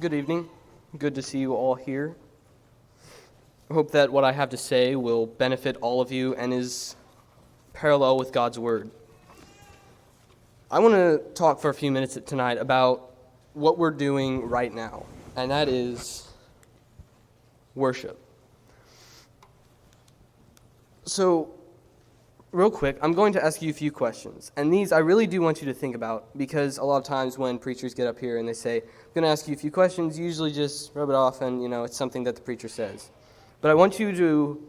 Good evening. Good to see you all here. I hope that what I have to say will benefit all of you and is parallel with God's Word. I want to talk for a few minutes tonight about what we're doing right now, and that is worship. So, real quick, I'm going to ask you a few questions, and these I really do want you to think about, because a lot of times when preachers get up here and they say, I'm going to ask you a few questions, you usually just rub it off and, it's something that the preacher says. But I want you to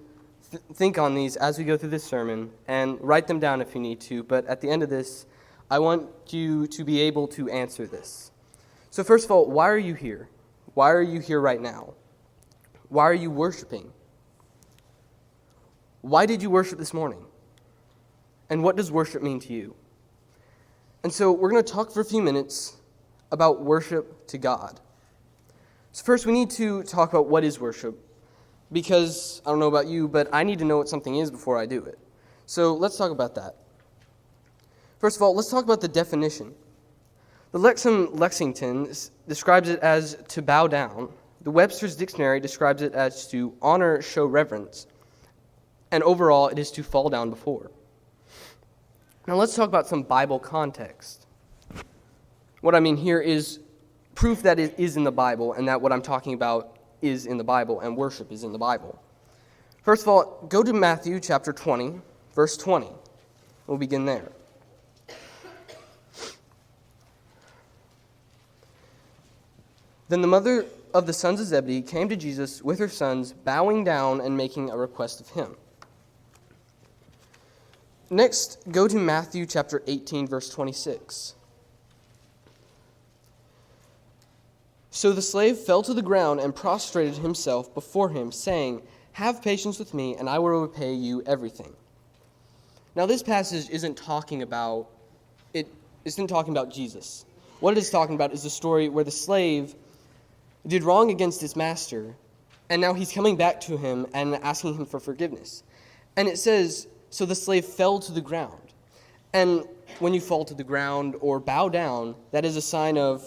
think on these as we go through this sermon and write them down if you need to, but at the end of this, I want you to be able to answer this. So first of all, why are you here? Why are you here right now? Why are you worshiping? Why did you worship this morning? And what does worship mean to you? And so we're going to talk for a few minutes about worship to God. So first we need to talk about what is worship, because I don't know about you, but I need to know what something is before I do it. So let's talk about that. First of all, let's talk about the definition. The Lexham Lexington describes it as to bow down. The Webster's Dictionary describes it as to honor, show reverence. And overall, it is to fall down before. Now let's talk about some Bible context. What I mean here is proof that it is in the Bible and that what I'm talking about is in the Bible and worship is in the Bible. First of all, go to Matthew chapter 20, verse 20. We'll begin there. Then the mother of the sons of Zebedee came to Jesus with her sons, bowing down and making a request of him. Next, go to Matthew chapter 18, verse 26. So the slave fell to the ground and prostrated himself before him, saying, Have patience with me, and I will repay you everything. Now this passage isn't talking about Jesus. What it is talking about is the story where the slave did wrong against his master, and now he's coming back to him and asking him for forgiveness. And it says, so the slave fell to the ground. And when you fall to the ground or bow down, that is a sign of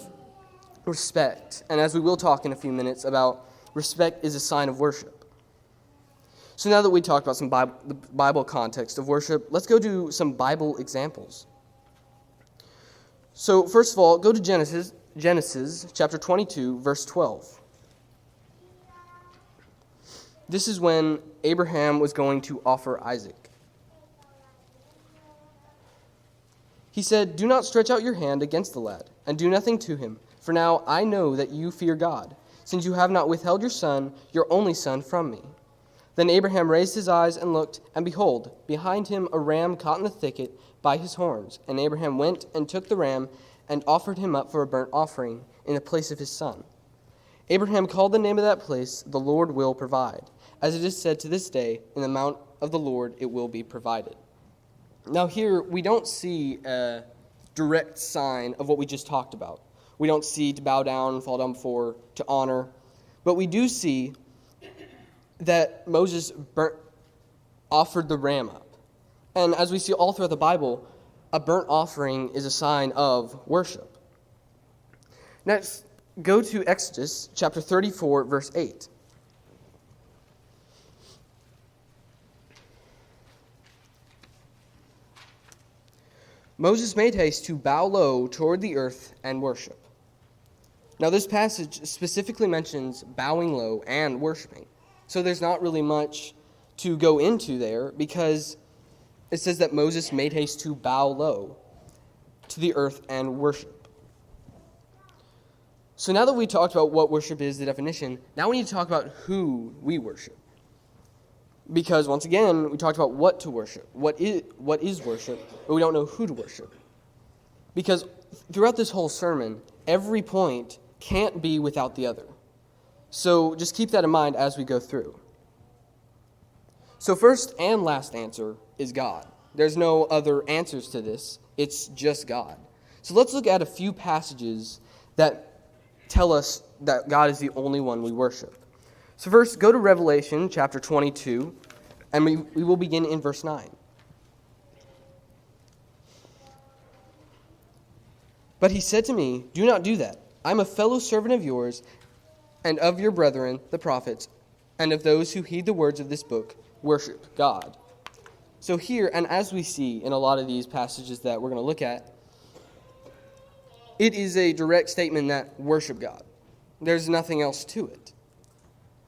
respect. And as we will talk in a few minutes about respect is a sign of worship. So now that we talked about the Bible context of worship, let's go to some Bible examples. So first of all, go to Genesis chapter 22, verse 12. This is when Abraham was going to offer Isaac. He said, Do not stretch out your hand against the lad, and do nothing to him, for now I know that you fear God, since you have not withheld your son, your only son, from me. Then Abraham raised his eyes and looked, and behold, behind him a ram caught in the thicket by his horns. And Abraham went and took the ram and offered him up for a burnt offering in the place of his son. Abraham called the name of that place, The Lord Will Provide. As it is said to this day, In the mount of the Lord it will be provided. Now here, we don't see a direct sign of what we just talked about. We don't see to bow down and fall down before, to honor. But we do see that Moses offered the ram up. And as we see all throughout the Bible, a burnt offering is a sign of worship. Next, go to Exodus chapter 34, verse 8. Moses made haste to bow low toward the earth and worship. Now this passage specifically mentions bowing low and worshiping. So there's not really much to go into there because it says that Moses made haste to bow low to the earth and worship. So now that we talked about what worship is, the definition, now we need to talk about who we worship. Because, once again, we talked about what to worship, what is worship, but we don't know who to worship. Because throughout this whole sermon, every point can't be without the other. So just keep that in mind as we go through. So first and last answer is God. There's no other answers to this. It's just God. So let's look at a few passages that tell us that God is the only one we worship. So first, go to Revelation chapter 22, and we will begin in verse 9. But he said to me, Do not do that. I'm a fellow servant of yours and of your brethren, the prophets, and of those who heed the words of this book, worship God. So here, and as we see in a lot of these passages that we're going to look at, it is a direct statement that worship God. There's nothing else to it.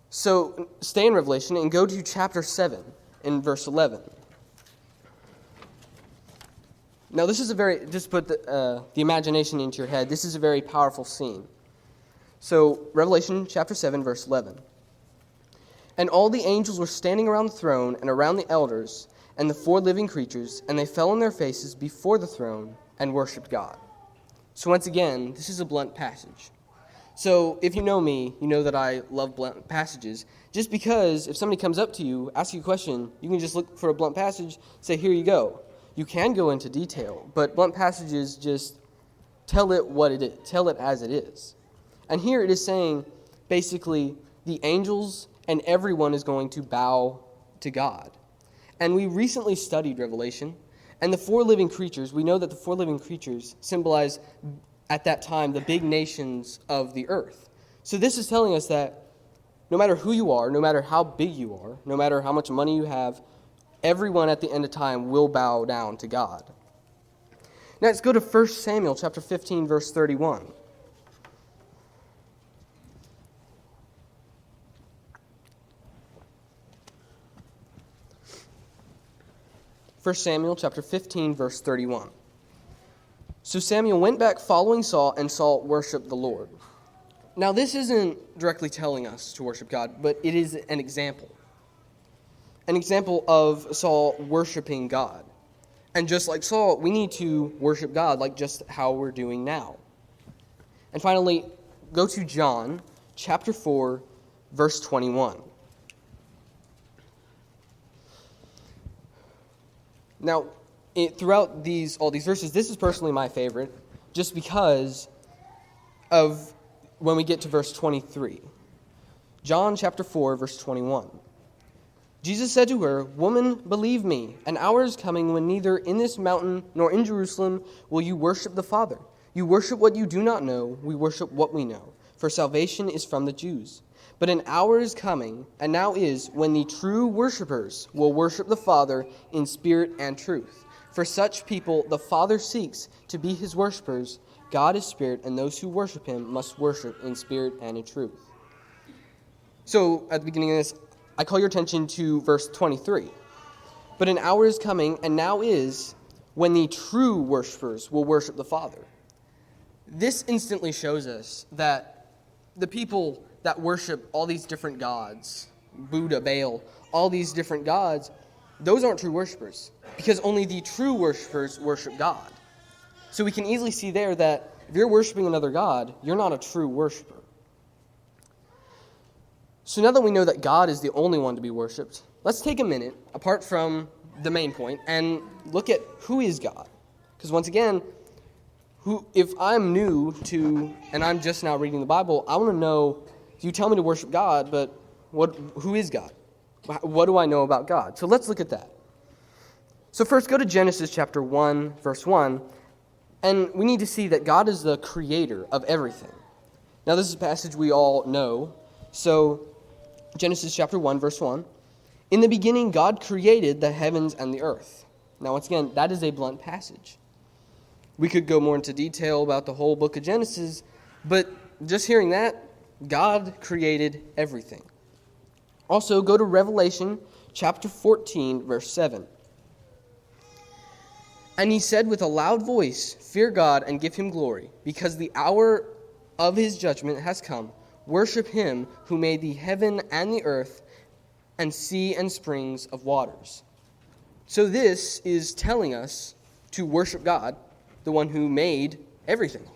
So stay in Revelation and go to chapter 7 in verse 11. Now this is just put the imagination into your head. This is a very powerful scene. So Revelation chapter 7 verse 11. And all the angels were standing around the throne and around the elders and the 4 living creatures, and they fell on their faces before the throne and worshipped God. So once again, this is a blunt passage. So if you know me, you know that I love blunt passages. Just because if somebody comes up to you, asks you a question, you can just look for a blunt passage, say, here you go. You can go into detail, but blunt passages just tell it what it is, tell it as it is. And here it is saying, basically, the angels and everyone is going to bow to God. And we recently studied Revelation, and the 4 living creatures, we know that the 4 living creatures symbolize, at that time, the big nations of the earth. So this is telling us that no matter who you are, no matter how big you are, no matter how much money you have, everyone at the end of time will bow down to God. Now let's go to 1 Samuel chapter 15, verse 31. First Samuel chapter 15, verse 31. So Samuel went back following Saul, and Saul worshiped the Lord. Now this isn't directly telling us to worship God, but it is an example. An example of Saul worshiping God. And just like Saul, we need to worship God like just how we're doing now. And finally, go to John chapter 4, verse 21. Now, throughout all these verses, this is personally my favorite, just because of when we get to verse 23. John chapter 4, verse 21. Jesus said to her, "Woman, believe me, an hour is coming when neither in this mountain nor in Jerusalem will you worship the Father. You worship what you do not know, we worship what we know, for salvation is from the Jews. But an hour is coming, and now is, when the true worshipers will worship the Father in spirit and truth. For such people the Father seeks to be his worshipers. God is spirit, and those who worship him must worship in spirit and in truth." So, at the beginning of this, I call your attention to verse 23. But an hour is coming, and now is, when the true worshipers will worship the Father. This instantly shows us that the people that worship all these different gods, Buddha, Baal, all these different gods, those aren't true worshipers, because only the true worshipers worship God. So we can easily see there that if you're worshiping another god, you're not a true worshiper. So now that we know that God is the only one to be worshipped, let's take a minute, apart from the main point, and look at who is God. Because once again, if I'm new to, and I'm just now reading the Bible, I want to know, you tell me to worship God, but who is God? What do I know about God? So let's look at that. So first, go to Genesis chapter 1, verse 1, and we need to see that God is the creator of everything. Now, this is a passage we all know. So, Genesis chapter 1, verse 1, "In the beginning, God created the heavens and the earth." Now, once again, that is a blunt passage. We could go more into detail about the whole book of Genesis, but just hearing that, God created everything. Also, go to Revelation chapter 14, verse 7. "And he said with a loud voice, 'Fear God and give him glory, because the hour of his judgment has come. Worship him who made the heaven and the earth and sea and springs of waters.'" So this is telling us to worship God, the one who made everything.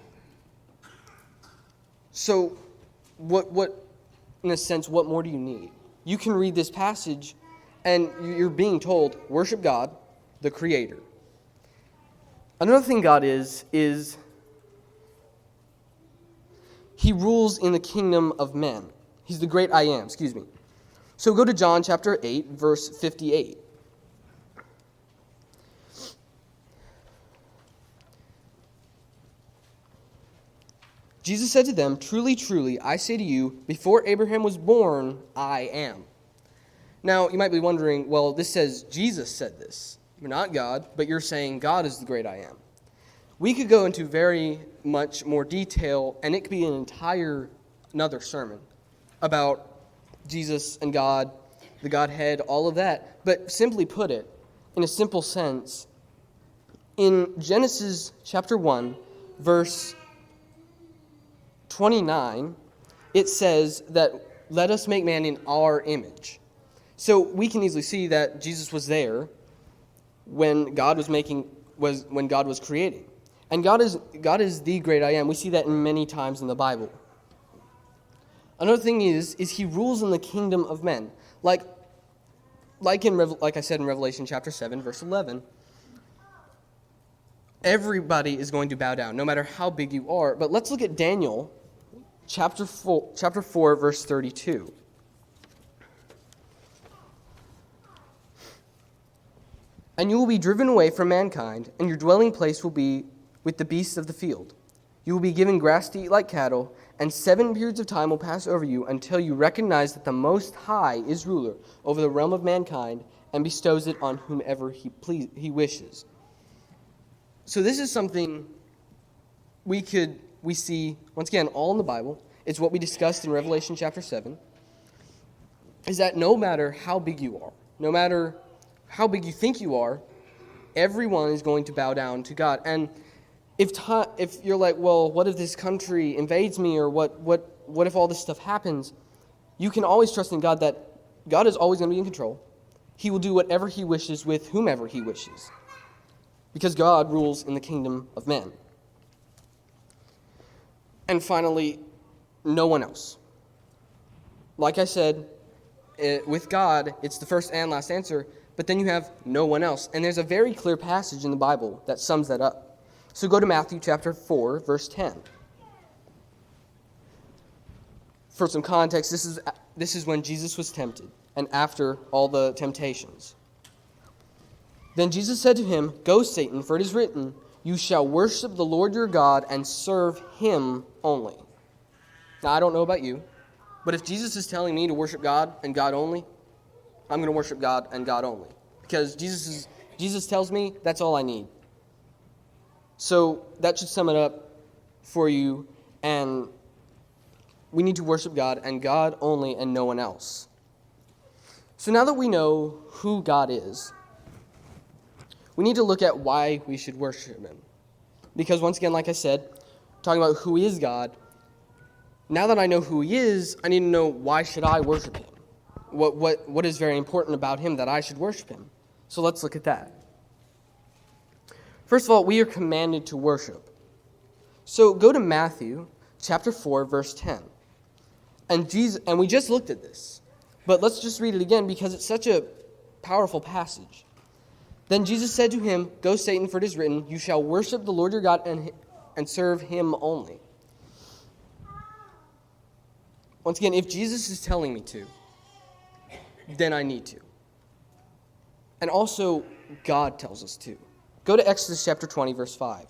So what in a sense, what more do you need? You can read this passage and you're being told, worship God, the creator. Another thing God is he rules in the kingdom of men. He's the great I am, So go to John chapter 8, verse 58. Jesus said to them, "Truly, truly, I say to you, before Abraham was born, I am." Now, you might be wondering, well, this says Jesus said this. You're not God, but you're saying God is the great I am. We could go into very much more detail, and it could be another sermon about Jesus and God, the Godhead, all of that. But simply put it, in a simple sense, in Genesis chapter 1, verse 29, it says that let us make man in our image. So we can easily see that Jesus was there when God was creating. And God is the great I am. We see that many times in the Bible. Another thing is he rules in the kingdom of men. Like I said in Revelation chapter 7, verse 11, everybody is going to bow down, no matter how big you are. But let's look at Daniel chapter 4, verse 32. "And you will be driven away from mankind, and your dwelling place will be with the beasts of the field. You will be given grass to eat like cattle, and 7 periods of time will pass over you until you recognize that the Most High is ruler over the realm of mankind and bestows it on whomever he wishes." So this is something we see, once again, all in the Bible. It's what we discussed in Revelation chapter 7, is that no matter how big you are, no matter how big you think you are, everyone is going to bow down to God. And if you're like, well, what if this country invades me, or what if all this stuff happens? You can always trust in God, that God is always going to be in control. He will do whatever he wishes with whomever he wishes, because God rules in the kingdom of men. And finally, no one else. Like I said, with God, it's the first and last answer, but then you have no one else. And there's a very clear passage in the Bible that sums that up. So go to Matthew chapter 4, verse 10. For some context, this is when Jesus was tempted, and after all the temptations. "Then Jesus said to him, 'Go, Satan, for it is written, you shall worship the Lord your God and serve him only.'" Now, I don't know about you, but if Jesus is telling me to worship God and God only, I'm going to worship God and God only. Because Jesus tells me that's all I need. So that should sum it up for you, and we need to worship God and God only and no one else. So now that we know who God is, we need to look at why we should worship him. Because once again, like I said, talking about who is God, now that I know who he is, I need to know, why should I worship him? What is very important about him that I should worship him? So let's look at that. First of all, we are commanded to worship. So go to Matthew chapter 4, verse 10. And we just looked at this, but let's just read it again because it's such a powerful passage. "Then Jesus said to him, 'Go, Satan, for it is written, you shall worship the Lord your God and serve him only.'" Once again, if Jesus is telling me to, then I need to. And also, God tells us to. Go to Exodus chapter 20, verse 5.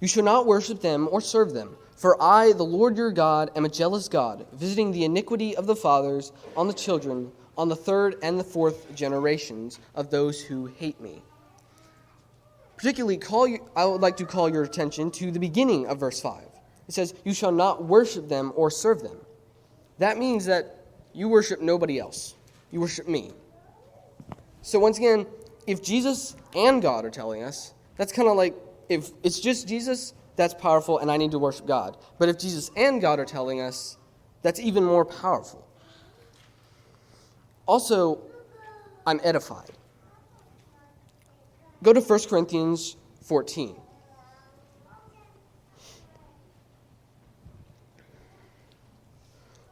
"You shall not worship them or serve them, for I, the Lord your God, am a jealous God, visiting the iniquity of the fathers on the children, on the third and the fourth generations of those who hate me." Particularly, I would like to call your attention to the beginning of verse 5. It says, "You shall not worship them or serve them." That means that you worship nobody else. You worship me. So once again, if Jesus and God are telling us, that's kind of like, if it's just Jesus, that's powerful and I need to worship God. But if Jesus and God are telling us, that's even more powerful. Also, I'm edified. Go to 1 Corinthians 14.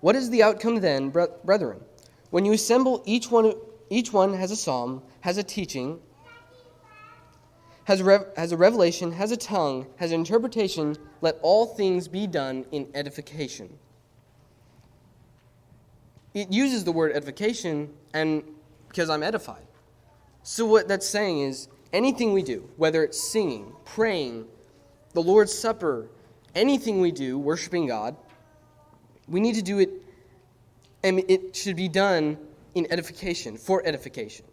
"What is the outcome then, brethren? When you assemble, each one has a psalm, has a teaching, has a revelation, has a tongue, has an interpretation. Let all things be done in edification." It uses the word edification, and because I'm edified. So what that's saying is, anything we do, whether it's singing, praying, the Lord's Supper, anything we do, worshiping God, we need to do it, and it should be done in edification, for edification.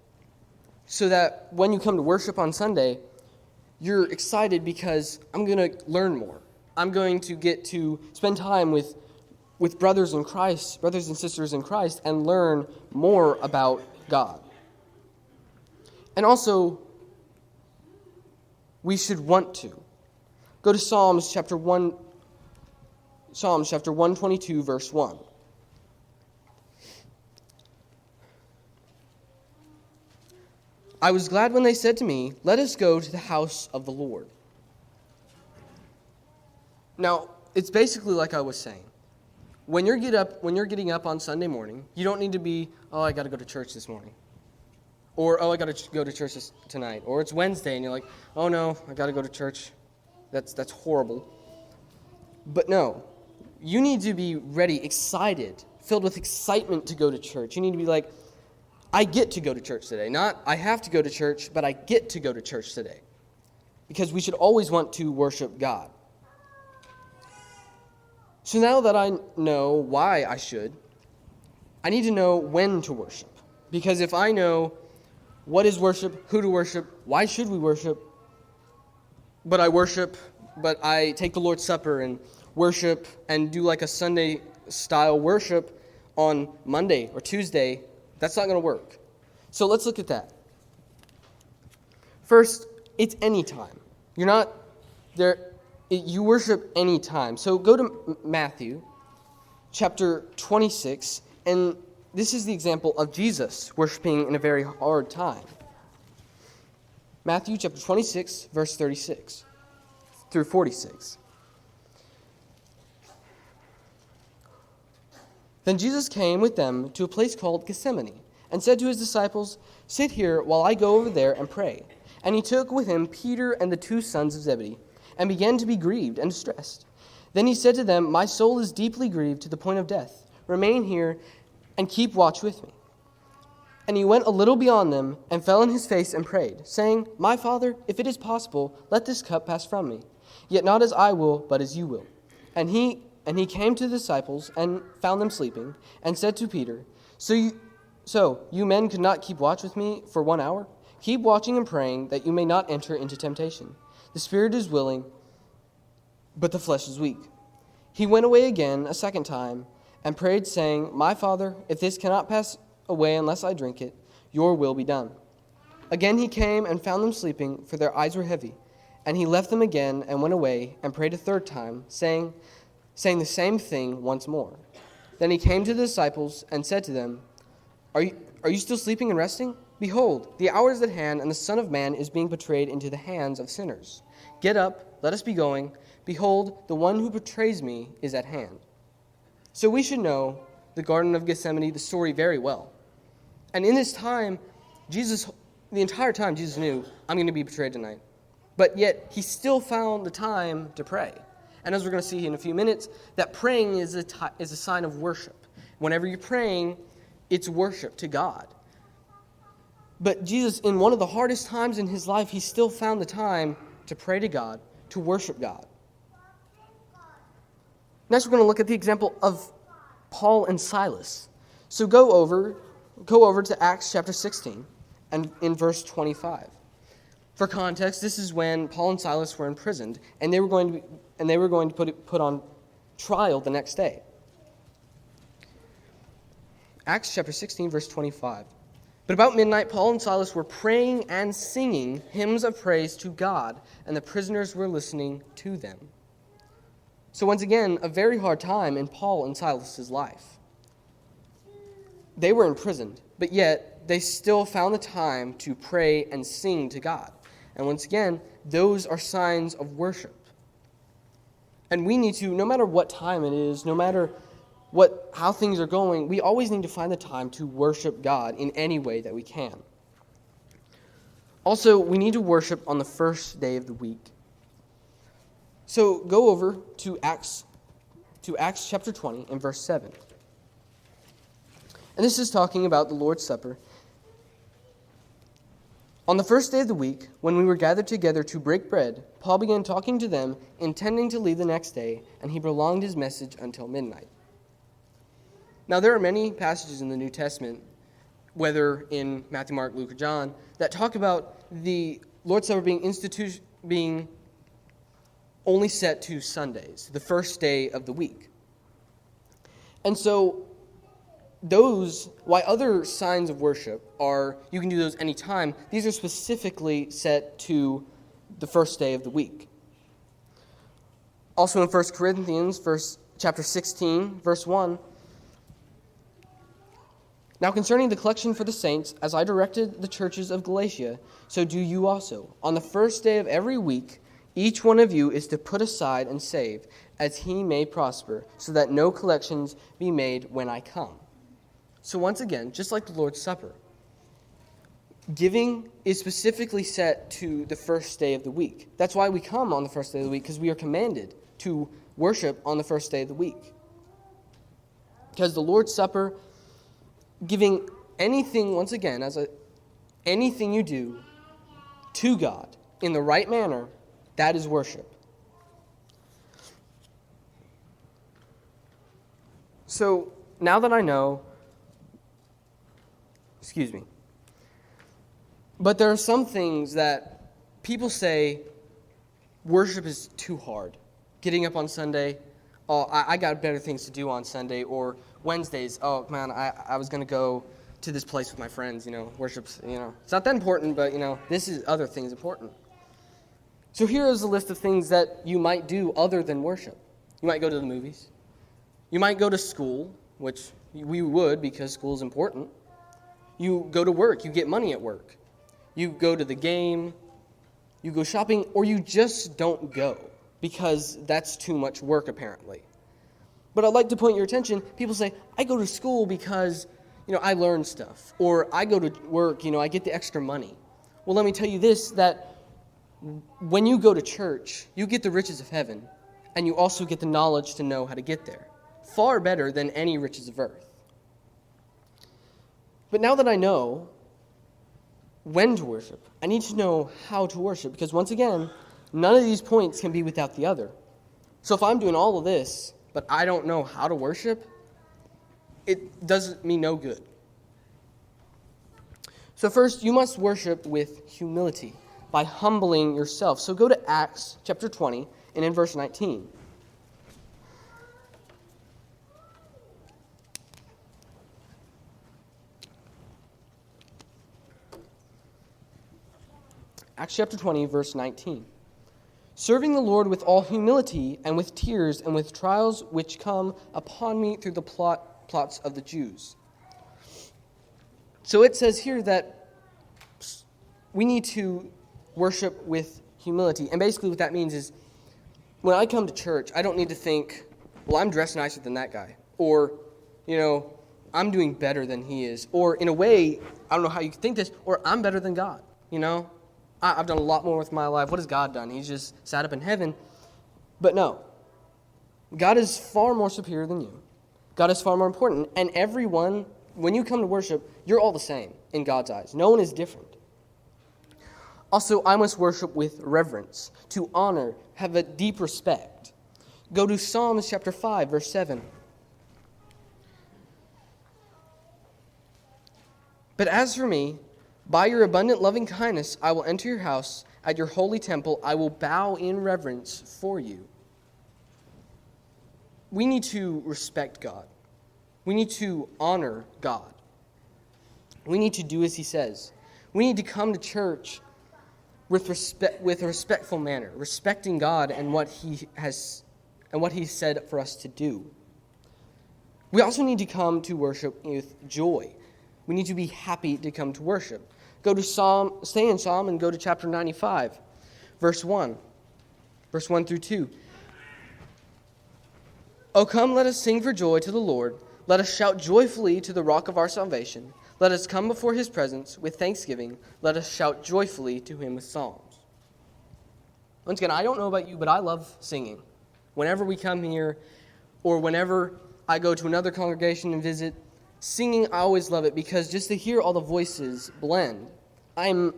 So that when you come to worship on Sunday, you're excited because I'm going to learn more. I'm going to get to spend time with brothers in Christ, brothers and sisters in Christ, and learn more about God. And also, we should want to. Go to Psalms chapter 122, verse 1. I was glad when they said to me, let us go to the house of the Lord. Now, it's basically like I was saying. When you're getting up on Sunday morning, you don't need to be, I got to go to church this morning. Or, I got to go to church tonight. Or it's Wednesday and you're like, oh no, I got to go to church. That's horrible. But no, you need to be ready, excited, filled with excitement to go to church. You need to be like, I get to go to church today. Not I have to go to church, but I get to go to church today. Because we should always want to worship God. So now that I know why I should, I need to know when to worship. Because if I know what is worship, who to worship, why should we worship, but I take the Lord's Supper and worship and do like a Sunday-style worship on Monday or Tuesday, that's not going to work. So let's look at that. First, it's any time. You're not there. You worship any time. So go to Matthew chapter 26, and this is the example of Jesus worshiping in a very hard time. Matthew chapter 26, verse 36 through 46. Then Jesus came with them to a place called Gethsemane, and said to his disciples, sit here while I go over there and pray. And he took with him Peter and the two sons of Zebedee, and began to be grieved and distressed. Then he said to them, my soul is deeply grieved to the point of death. Remain here and keep watch with me. And he went a little beyond them, and fell on his face and prayed, saying, my Father, if it is possible, let this cup pass from me. Yet not as I will, but as you will. And he came to the disciples, and found them sleeping, and said to Peter, So you men could not keep watch with me for 1 hour? Keep watching and praying, that you may not enter into temptation. The spirit is willing, but the flesh is weak. He went away again a second time, and prayed, saying, my Father, if this cannot pass away unless I drink it, your will be done. Again he came and found them sleeping, for their eyes were heavy. And he left them again, and went away, and prayed a third time, saying the same thing once more. Then he came to the disciples, and said to them, Are you still sleeping and resting? Behold, the hour is at hand, and the Son of Man is being betrayed into the hands of sinners. Get up, let us be going. Behold, the one who betrays me is at hand. So we should know the Garden of Gethsemane, the story, very well. And in this time, the entire time, Jesus knew, I'm going to be betrayed tonight. But yet, he still found the time to pray. And as we're going to see in a few minutes, that praying is a sign of worship. Whenever you're praying, it's worship to God. But Jesus, in one of the hardest times in his life, he still found the time to pray to God, to worship God. Next, we're going to look at the example of Paul and Silas. So go over to Acts chapter 16 and in verse 25. For context, this is when Paul and Silas were imprisoned, and they were going to put on trial the next day. Acts chapter 16, verse 25. But about midnight, Paul and Silas were praying and singing hymns of praise to God, and the prisoners were listening to them. So once again, a very hard time in Paul and Silas' life. They were imprisoned, but yet they still found the time to pray and sing to God. And once again, those are signs of worship. And we need to, no matter what time it is, no matter how things are going, we always need to find the time to worship God in any way that we can. Also, we need to worship on the first day of the week. So go over to Acts chapter 20 and verse 7. And this is talking about the Lord's Supper. On the first day of the week, when we were gathered together to break bread, Paul began talking to them, intending to leave the next day, and he prolonged his message until midnight. Now, there are many passages in the New Testament, whether in Matthew, Mark, Luke, or John, that talk about the Lord's Supper being only set to Sundays, the first day of the week. And so, while other signs of worship are, you can do those anytime, these are specifically set to the first day of the week. Also in 1 Corinthians, chapter 16, verse 1, "Now concerning the collection for the saints, as I directed the churches of Galatia, so do you also. On the first day of every week, each one of you is to put aside and save, as he may prosper, so that no collections be made when I come." So once again, just like the Lord's Supper, giving is specifically set to the first day of the week. That's why we come on the first day of the week, because we are commanded to worship on the first day of the week. Because the Lord's Supper, giving anything, once again, anything you do to God in the right manner, that is worship. So now that I know, but there are some things that people say worship is too hard. Getting up on Sunday, oh, I got better things to do on Sunday, or Wednesdays, oh man, I was going to go to this place with my friends, worship's, it's not that important, but, this is other things important. So here is a list of things that you might do other than worship. You might go to the movies. You might go to school, which we would because school is important. You go to work. You get money at work. You go to the game. You go shopping, or you just don't go because that's too much work apparently. But I'd like to point your attention, people say, I go to school because, I learn stuff. Or I go to work, I get the extra money. Well, let me tell you this, that when you go to church, you get the riches of heaven, and you also get the knowledge to know how to get there. Far better than any riches of earth. But now that I know when to worship, I need to know how to worship, because once again, none of these points can be without the other. So if I'm doing all of this, but I don't know how to worship, it does me no good. So first, you must worship with humility, by humbling yourself. So go to Acts chapter 20, and in verse 19. Acts chapter 20, verse 19. "Serving the Lord with all humility and with tears and with trials which come upon me through the plots of the Jews." So it says here that we need to worship with humility. And basically what that means is when I come to church, I don't need to think, well, I'm dressed nicer than that guy. Or, I'm doing better than he is. Or in a way, I don't know how you can think this, or I'm better than God, I've done a lot more with my life. What has God done? He's just sat up in heaven. But no. God is far more superior than you. God is far more important. And everyone, when you come to worship, you're all the same in God's eyes. No one is different. Also, I must worship with reverence, to honor, have a deep respect. Go to Psalms chapter 5, verse 7. "But as for me, by your abundant loving kindness, I will enter your house. At your holy temple, I will bow in reverence for you." We need to respect God. We need to honor God. We need to do as he says. We need to come to church with a respectful manner, respecting God and what he said for us to do. We also need to come to worship with joy. We need to be happy to come to worship. Stay in Psalm and go to chapter 95, verse 1 through 2. "O come, let us sing for joy to the Lord. Let us shout joyfully to the rock of our salvation. Let us come before his presence with thanksgiving. Let us shout joyfully to him with psalms." Once again, I don't know about you, but I love singing. Whenever we come here, or whenever I go to another congregation and visit, singing, I always love it, because just to hear all the voices blend, I'm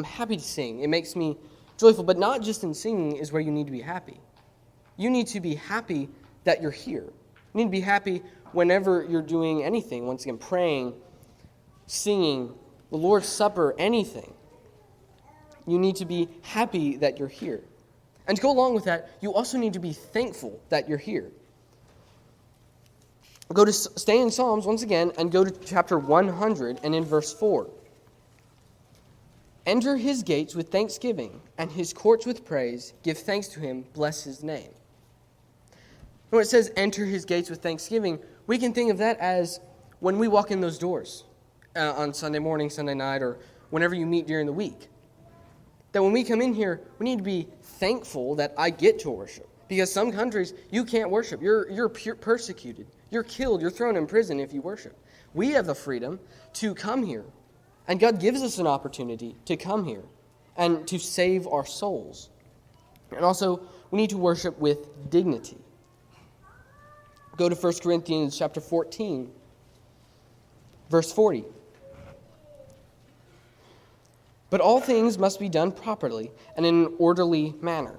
happy to sing. It makes me joyful, but not just in singing is where you need to be happy. You need to be happy that you're here. You need to be happy whenever you're doing anything. Once again, praying, singing, the Lord's Supper, anything. You need to be happy that you're here. And to go along with that, you also need to be thankful that you're here. Stay in Psalms once again and go to chapter 100 and in verse 4. Enter his gates with thanksgiving and his courts with praise. Give thanks to him. Bless his name. When it says enter his gates with thanksgiving, we can think of that as when we walk in those doors on Sunday morning, Sunday night, or whenever you meet during the week. That when we come in here, we need to be thankful that I get to worship. Because some countries, you can't worship. You're persecuted. You're killed. You're thrown in prison if you worship. We have the freedom to come here. And God gives us an opportunity to come here and to save our souls. And also, we need to worship with dignity. Go to 1 Corinthians chapter 14, verse 40. But all things must be done properly and in an orderly manner.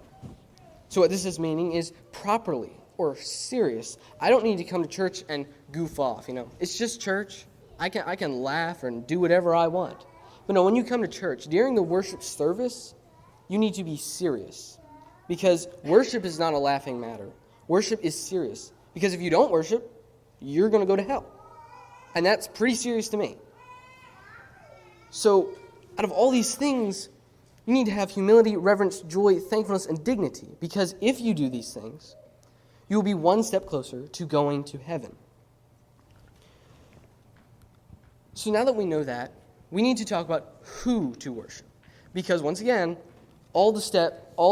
So what this is meaning is properly or serious. I don't need to come to church and goof off, It's just church. I can laugh and do whatever I want. But no, when you come to church, during the worship service, you need to be serious. Because worship is not a laughing matter. Worship is serious. Because if you don't worship, you're going to go to hell. And that's pretty serious to me. So, out of all these things, you need to have humility, reverence, joy, thankfulness, and dignity. Because if you do these things, you will be one step closer to going to heaven. So now that we know that, we need to talk about who to worship. Because once again, all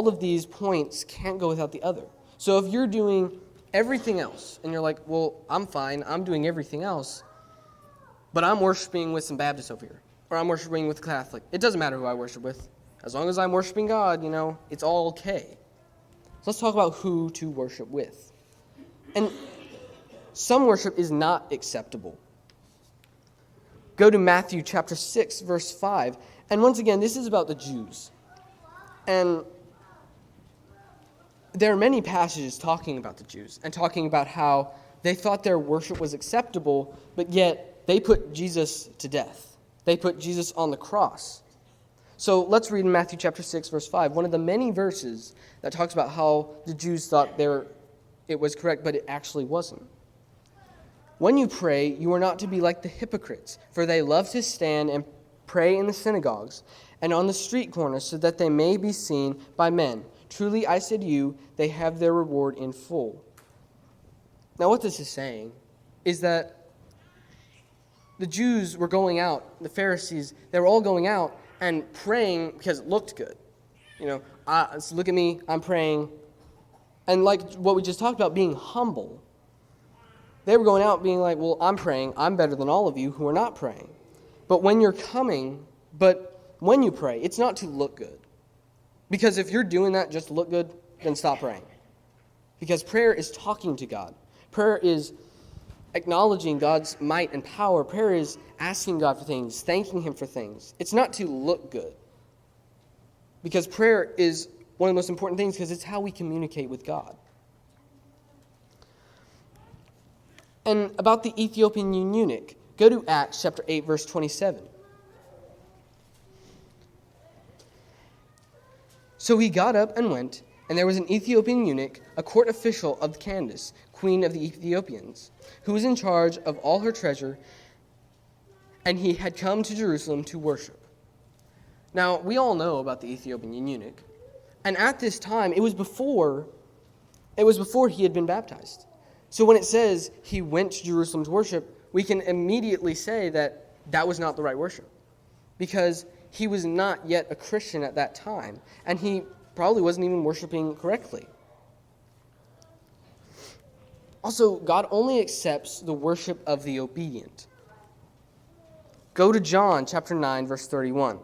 of these points can't go without the other. So if you're doing everything else, and you're like, well, I'm fine, I'm doing everything else, but I'm worshiping with some Baptists over here, or I'm worshiping with Catholic. It doesn't matter who I worship with. As long as I'm worshiping God, it's all okay. So let's talk about who to worship with. And some worship is not acceptable. Go to Matthew chapter 6, verse 5. And once again, this is about the Jews. And there are many passages talking about the Jews and talking about how they thought their worship was acceptable, but yet they put Jesus to death. They put Jesus on the cross. So let's read in Matthew chapter 6, verse 5, one of the many verses that talks about how the Jews thought it was correct, but it actually wasn't. When you pray, you are not to be like the hypocrites, for they love to stand and pray in the synagogues and on the street corners so that they may be seen by men. Truly, I say to you, they have their reward in full. Now, what this is saying is that the Jews were going out, the Pharisees, they were all going out and praying because it looked good. So look at me, I'm praying. And like what we just talked about, being humble. They were going out being like, well, I'm praying. I'm better than all of you who are not praying. But when you pray, it's not to look good. Because if you're doing that just to look good, then stop praying. Because prayer is talking to God. Prayer is acknowledging God's might and power. Prayer is asking God for things, thanking Him for things. It's not to look good. Because prayer is one of the most important things because it's how we communicate with God. And about the Ethiopian eunuch, go to Acts chapter 8, verse 27. So he got up and went, and there was an Ethiopian eunuch, a court official of Candace, queen of the Ethiopians, who was in charge of all her treasure, and he had come to Jerusalem to worship. Now, we all know about the Ethiopian eunuch, and at this time, it was before he had been baptized. So when it says he went to Jerusalem to worship, we can immediately say that was not the right worship, because he was not yet a Christian at that time, and he probably wasn't even worshiping correctly. Also, God only accepts the worship of the obedient. Go to John chapter 9, verse 31.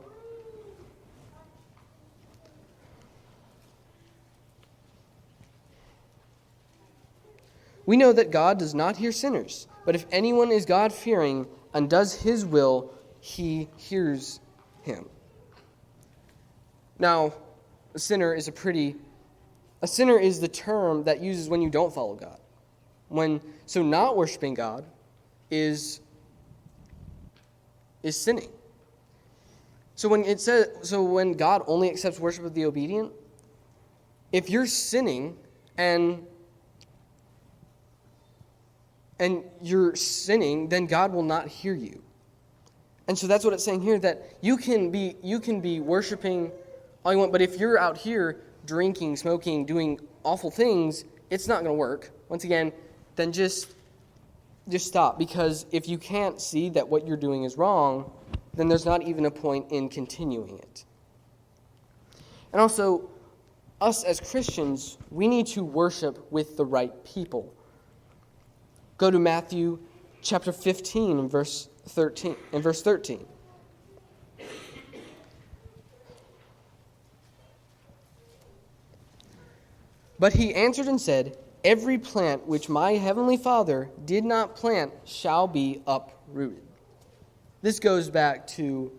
We know that God does not hear sinners, but if anyone is God-fearing and does his will, he hears him. Now, a sinner is the term that uses when you don't follow God. So not worshiping God is sinning. So when God only accepts worship of the obedient, if you're sinning and you're sinning, then God will not hear you. And so that's what it's saying here, that you can be worshiping all you want, but if you're out here drinking, smoking, doing awful things, it's not going to work. Once again, then just stop, because if you can't see that what you're doing is wrong, then there's not even a point in continuing it. And also, us as Christians, we need to worship with the right people. Go to Matthew chapter 15 and verse 13. But he answered and said, "Every plant which my heavenly Father did not plant shall be uprooted." This goes back to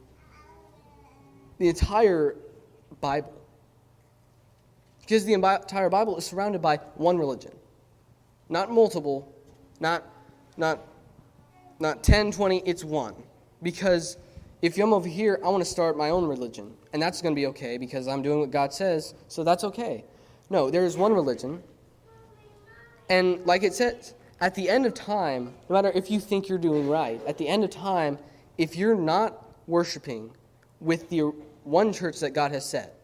the entire Bible. Because the entire Bible is surrounded by one religion. Not multiple, not 10, 20, it's one. Because if I'm over here, I want to start my own religion. And that's going to be okay because I'm doing what God says, so that's okay. No, there is one religion. And like it says, at the end of time, no matter if you think you're doing right, at the end of time, if you're not worshiping with the one church that God has set,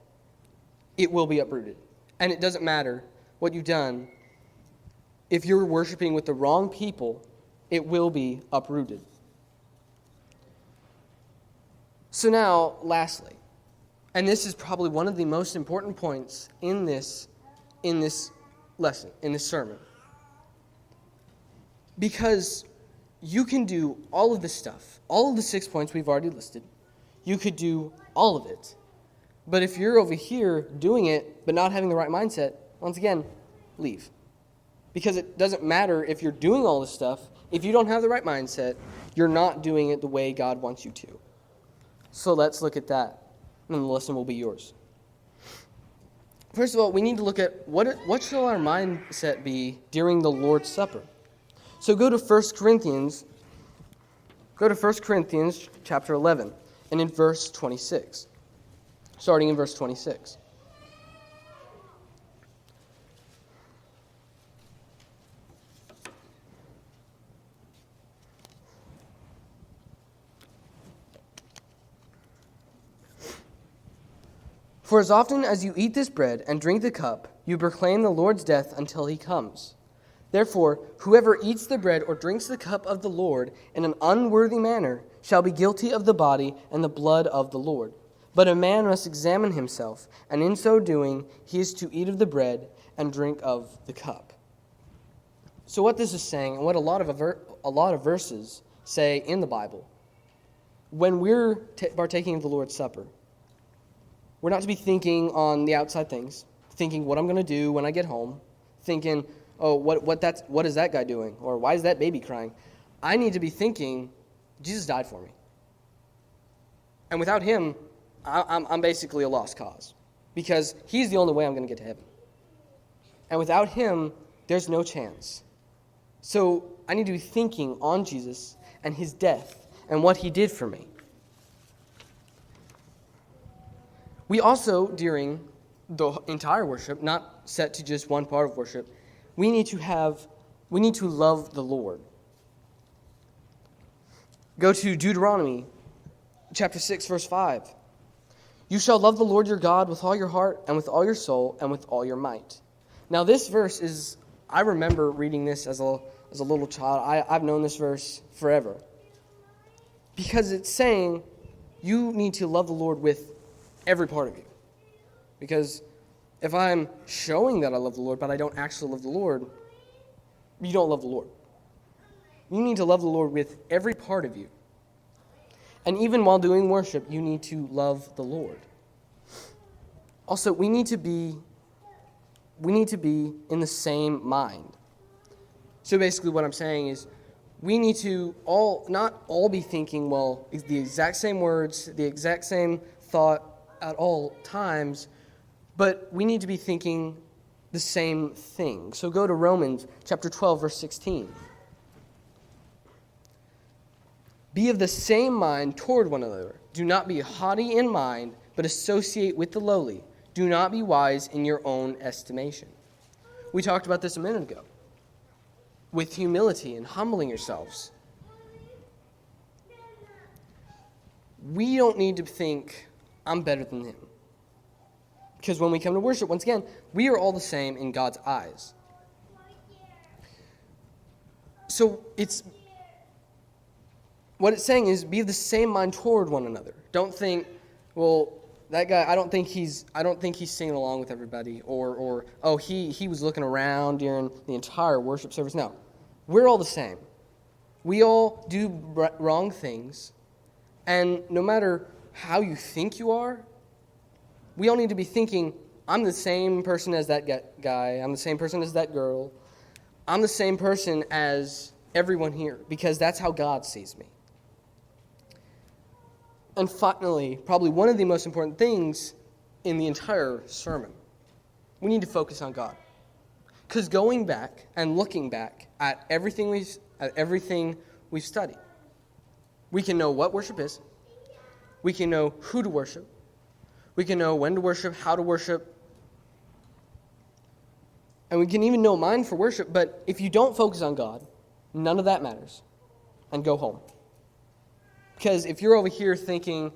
it will be uprooted. And it doesn't matter what you've done. If you're worshiping with the wrong people, it will be uprooted. So now, lastly, and this is probably one of the most important points in this lesson, in this sermon. Because you can do all of this stuff, all of the 6 points we've already listed. You could do all of it. But if you're over here doing it but not having the right mindset, once again, leave. Because it doesn't matter if you're doing all this stuff. If you don't have the right mindset, you're not doing it the way God wants you to. So let's look at that, and the lesson will be yours. First of all, we need to look at what shall our mindset be during the Lord's Supper. So go to 1 Corinthians chapter 11, and in verse 26. Starting in verse 26. For as often as you eat this bread and drink the cup, you proclaim the Lord's death until he comes. Therefore, whoever eats the bread or drinks the cup of the Lord in an unworthy manner shall be guilty of the body and the blood of the Lord. But a man must examine himself, and in so doing, he is to eat of the bread and drink of the cup. So what this is saying, and what a lot of verses say in the Bible, when we're partaking of the Lord's Supper, we're not to be thinking on the outside things, thinking what I'm going to do when I get home, thinking, oh, what is that guy doing? Or why is that baby crying? I need to be thinking, Jesus died for me. And without him, I'm basically a lost cause, because he's the only way I'm going to get to heaven. And without him, there's no chance. So I need to be thinking on Jesus and his death and what he did for me. We also, during the entire worship, not set to just one part of worship, we need to love the Lord. Go to Deuteronomy chapter 6, verse 5. You shall love the Lord your God with all your heart and with all your soul and with all your might. Now this verse is, I remember reading this as a little child. I've known this verse forever. Because it's saying you need to love the Lord with every part of you. Because if I'm showing that I love the Lord, but I don't actually love the Lord, you don't love the Lord. You need to love the Lord with every part of you. And even while doing worship, you need to love the Lord. Also, we need to be in the same mind. So basically what I'm saying is, we need to not all be thinking, well, the exact same words, the exact same thought at all times, but we need to be thinking the same thing. So go to Romans chapter 12, verse 16. Be of the same mind toward one another. Do not be haughty in mind, but associate with the lowly. Do not be wise in your own estimation. We talked about this a minute ago. With humility and humbling yourselves. We don't need to think, I'm better than him. Because when we come to worship, once again, we are all the same in God's eyes. So what it's saying is, be of the same mind toward one another. Don't think, well, that guy, I don't think he's singing along with everybody, or he was looking around during the entire worship service. No. We're all the same. We all do wrong things, and no matter how you think you are, we all need to be thinking, I'm the same person as that guy, I'm the same person as that girl, I'm the same person as everyone here, because that's how God sees me. And finally, probably one of the most important things in the entire sermon, we need to focus on God. Because going back and looking back at everything we've studied, we can know what worship is. We can know who to worship. We can know when to worship, how to worship. And we can even know mind for worship. But if you don't focus on God, none of that matters. And go home. Because if you're over here thinking,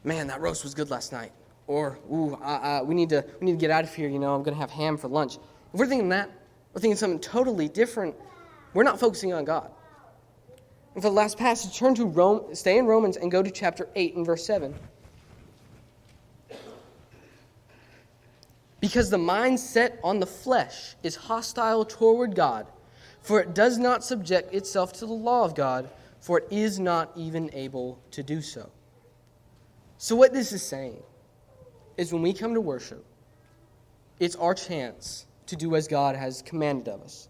man, that roast was good last night. Or, we need to get out of here, I'm going to have ham for lunch. If we're thinking that, we're thinking something totally different. We're not focusing on God. And for the last passage, stay in Romans and go to chapter 8 and verse 7. Because the mind set on the flesh is hostile toward God, for it does not subject itself to the law of God, for it is not even able to do so. So what this is saying is when we come to worship, it's our chance to do as God has commanded of us.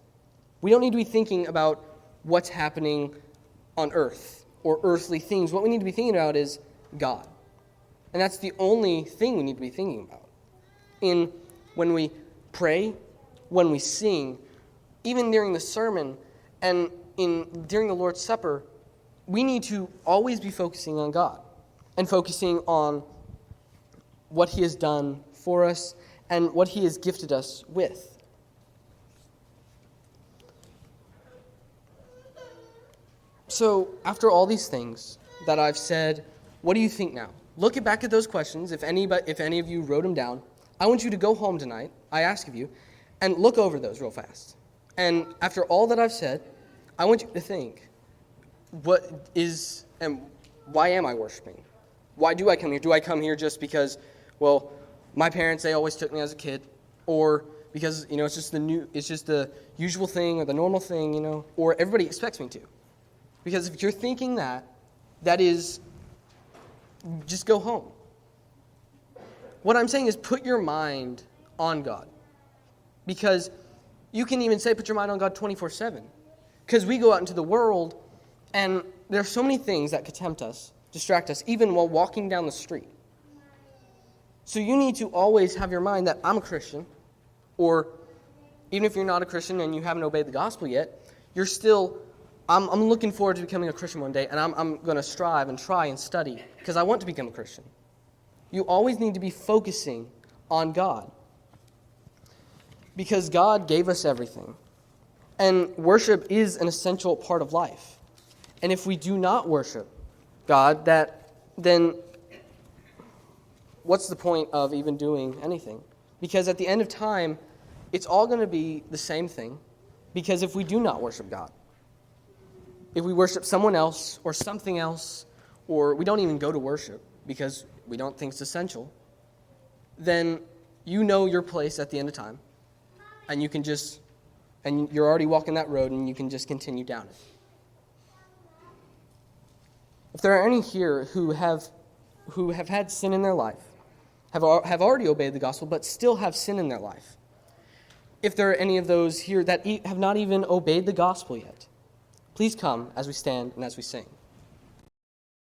We don't need to be thinking about what's happening on earth or earthly things. What we need to be thinking about is God. And that's the only thing we need to be thinking about. When we pray, when we sing, even during the sermon, and during the Lord's Supper, we need to always be focusing on God and focusing on what He has done for us and what He has gifted us with. So, after all these things that I've said, what do you think now? Look back at those questions, if any of you wrote them down. I want you to go home tonight, I ask of you, and look over those real fast. And after all that I've said, I want you to think, what is, and why am I worshiping? Why do I come here? Do I come here just because, well, my parents, they always took me as a kid, or because, it's just the usual thing or the normal thing, or everybody expects me to? Because if you're thinking that is, just go home. What I'm saying is put your mind on God. Because you can even say put your mind on God 24/7. Because we go out into the world, and there are so many things that could tempt us, distract us, even while walking down the street. So you need to always have your mind that I'm a Christian, or even if you're not a Christian and you haven't obeyed the gospel yet, you're still, I'm looking forward to becoming a Christian one day, and I'm going to strive and try and study because I want to become a Christian. You always need to be focusing on God. Because God gave us everything. And worship is an essential part of life. And if we do not worship God, then what's the point of even doing anything? Because at the end of time, it's all going to be the same thing. Because if we do not worship God, if we worship someone else or something else, or we don't even go to worship because we don't think it's essential, then you know your place at the end of time. And you're already walking that road, and you can just continue down it. If there are any here who have had sin in their life, have already obeyed the gospel, but still have sin in their life, if there are any of those here that have not even obeyed the gospel yet, please come as we stand and as we sing.